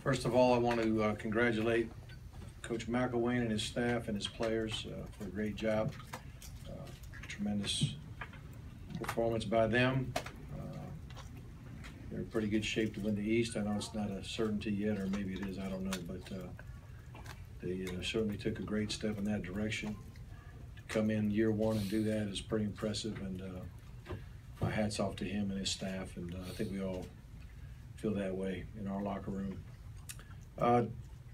First of all, I want to congratulate Coach McElwain and his staff and his players for a great job. Tremendous performance by them. They're in pretty good shape to win the East. I know it's not a certainty yet, or maybe it is, I don't know, but they certainly took a great step in that direction. To come in year one and do that is pretty impressive, and my hat's off to him and his staff, and I think we all feel that way in our locker room.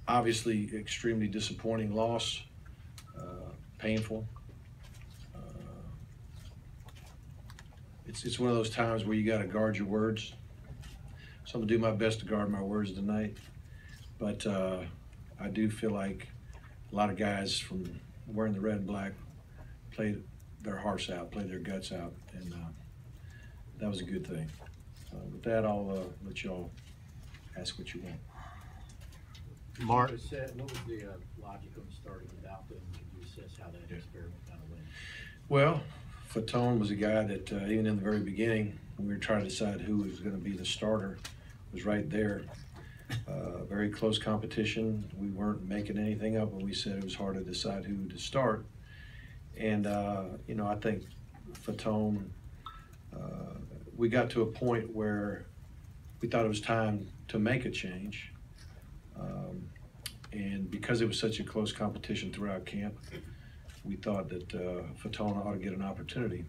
Obviously, extremely disappointing loss, painful. It's one of those times where you got to guard your words. So I'm gonna do my best to guard my words tonight, but I do feel like a lot of guys from wearing the red and black played their hearts out, played their guts out, and that was a good thing. With that, I'll let y'all ask what you want. Mark, what was the logic of starting without them? Could you assess how that experiment kind of went? Well, Fatone was a guy that even in the very beginning, when we were trying to decide who was going to be the starter, was right there. Very close competition. We weren't making anything up when we said it was hard to decide who to start. And you know, I think Fatone, we got to a point where we thought it was time to make a change. And because it was such a close competition throughout camp, we thought that Fatone ought to get an opportunity.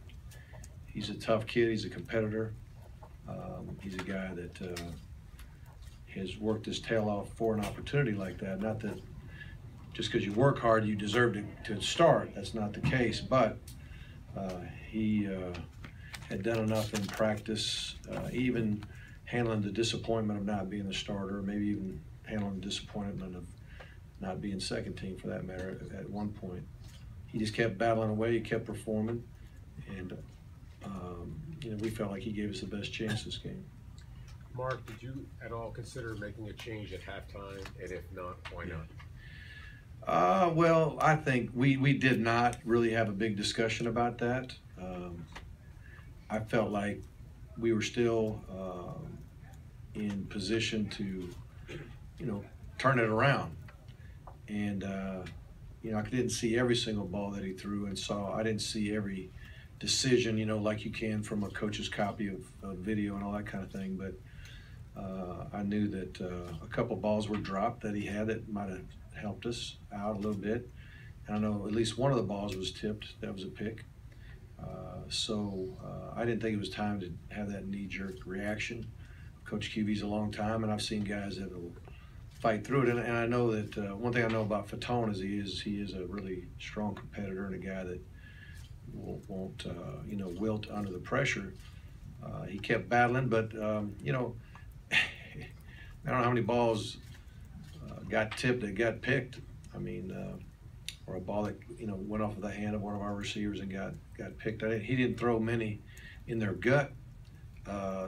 He's a tough kid. He's a competitor. He's a guy that has worked his tail off for an opportunity like that. Not that just because you work hard, you deserve to start. That's not the case. But he had done enough in practice, even handling the disappointment of not being the starter, maybe even handling the disappointment of not being second team for that matter at one point. He just kept battling away, he kept performing, and you know, we felt like he gave us the best chance this game. Mark, did you at all consider making a change at halftime? And if not, why not? Well, I think we did not really have a big discussion about that. I felt like we were still in position to, you know, turn it around. And, you know, I didn't see every single ball that he threw I didn't see every decision, you know, like you can from a coach's copy of video and all that kind of thing. But I knew that a couple balls were dropped that he had that might have helped us out a little bit. And I know at least one of the balls was tipped. That was a pick. So I didn't think it was time to have that knee-jerk reaction. Coach QB's a long time, and I've seen guys that will fight through it. And I know that one thing I know about Fatone is he is a really strong competitor and a guy that won't you know, wilt under the pressure. He kept battling, but you know, I don't know how many balls got tipped that got picked. I mean, or a ball that, you know, went off of the hand of one of our receivers and got picked. He didn't throw many in their gut.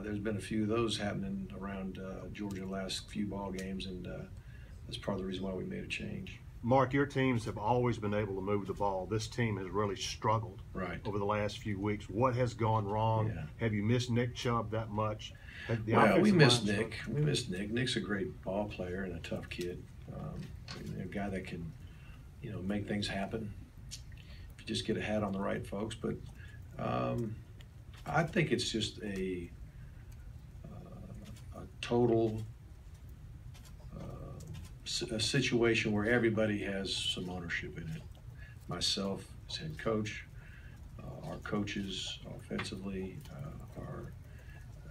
There's been a few of those happening around Georgia the last few ball games, and that's part of the reason why we made a change. Mark, your teams have always been able to move the ball. This team has really struggled over the last few weeks. What has gone wrong? Yeah. Have you missed Nick Chubb that much? Well, we miss Nick. We miss Nick. Nick's a great ball player and a tough kid. A guy that can, you know, make things happen if you just get a hat on the right folks. But I think it's just a total a situation where everybody has some ownership in it. Myself as head coach, our coaches offensively,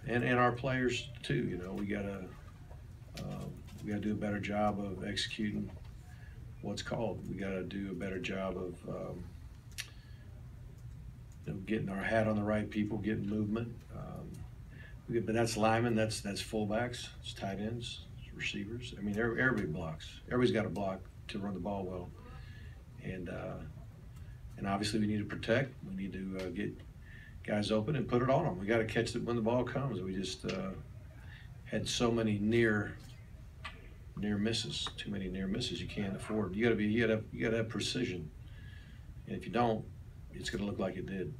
and our players too. You know, we gotta do a better job of executing what's called. We gotta do a better job of you know, getting our hat on the right people, getting movement. But that's linemen, that's fullbacks, it's tight ends, it's receivers. I mean, everybody blocks. Everybody's got to block to run the ball well. And obviously we need to protect. We need to get guys open and put it on them. We got to catch it when the ball comes. We just had so many near misses, too many near misses. You can't afford. You got to have precision. And if you don't, it's going to look like it did.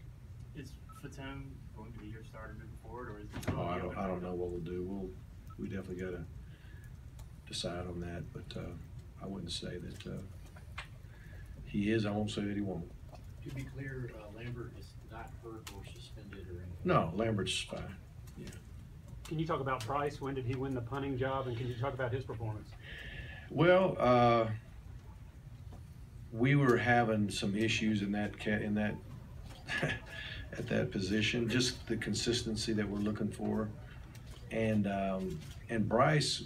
Is Fatone going to be your starter moving forward, or is it? I don't know what we'll do. We definitely got to decide on that, but I wouldn't say that he is. I won't say that he won't. To be clear, Lambert is not hurt or suspended or anything? No, Lambert's fine. Yeah. Can you talk about Price? When did he win the punting job, and can you talk about his performance? Well, we were having some issues in that at that position, just the consistency that we're looking for, and Bryce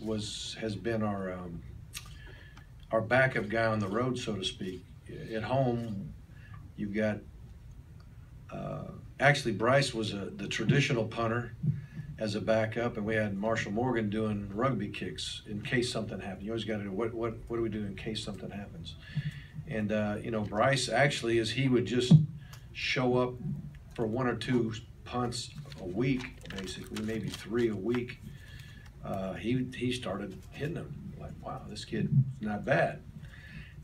has been our backup guy on the road, so to speak. At home, you've got actually Bryce was the traditional punter as a backup, and we had Marshall Morgan doing rugby kicks in case something happened. You always got to do what do we do in case something happens? And you know, Bryce actually, as he would just show up for 1 or 2 punts a week, basically maybe 3 a week. He started hitting them like, wow, this kid's not bad.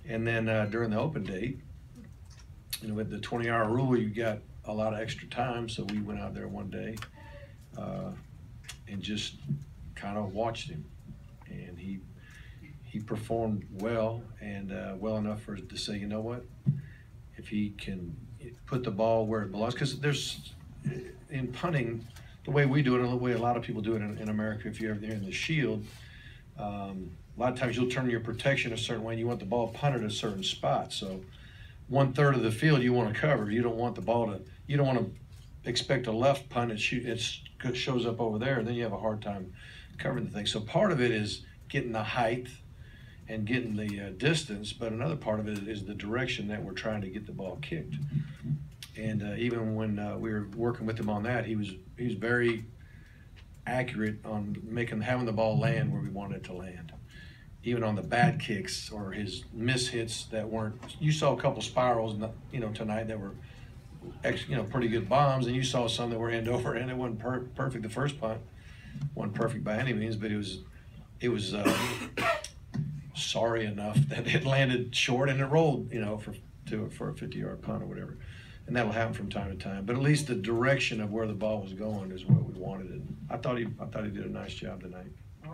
And then during the open date, you know, with the 20-hour rule, you got a lot of extra time, so we went out there one day and just kind of watched him, and he performed well, and well enough for us to say, you know what, if he can put the ball where it belongs, because there's in punting, the way we do it, and the way a lot of people do it in America, if you're ever there in the Shield, a lot of times you'll turn your protection a certain way, and you want the ball punted at a certain spot. So 1/3 of the field you want to cover. You don't want the ball to. You don't want to expect a left punt. It shows up over there, and then you have a hard time covering the thing. So part of it is getting the height and getting the distance, but another part of it is the direction that we're trying to get the ball kicked. And even when we were working with him on that, he was very accurate on having the ball land where we wanted it to land. Even on the bad kicks or his miss hits that weren't. You saw a couple spirals, you know, tonight that were, you know, pretty good bombs, and you saw some that were end over end. It wasn't perfect. The first punt wasn't perfect by any means, but it was sorry enough that it landed short and it rolled, you know, for a 50-yard punt or whatever. And that'll happen from time to time. But at least the direction of where the ball was going is what we wanted. And I thought he did a nice job tonight.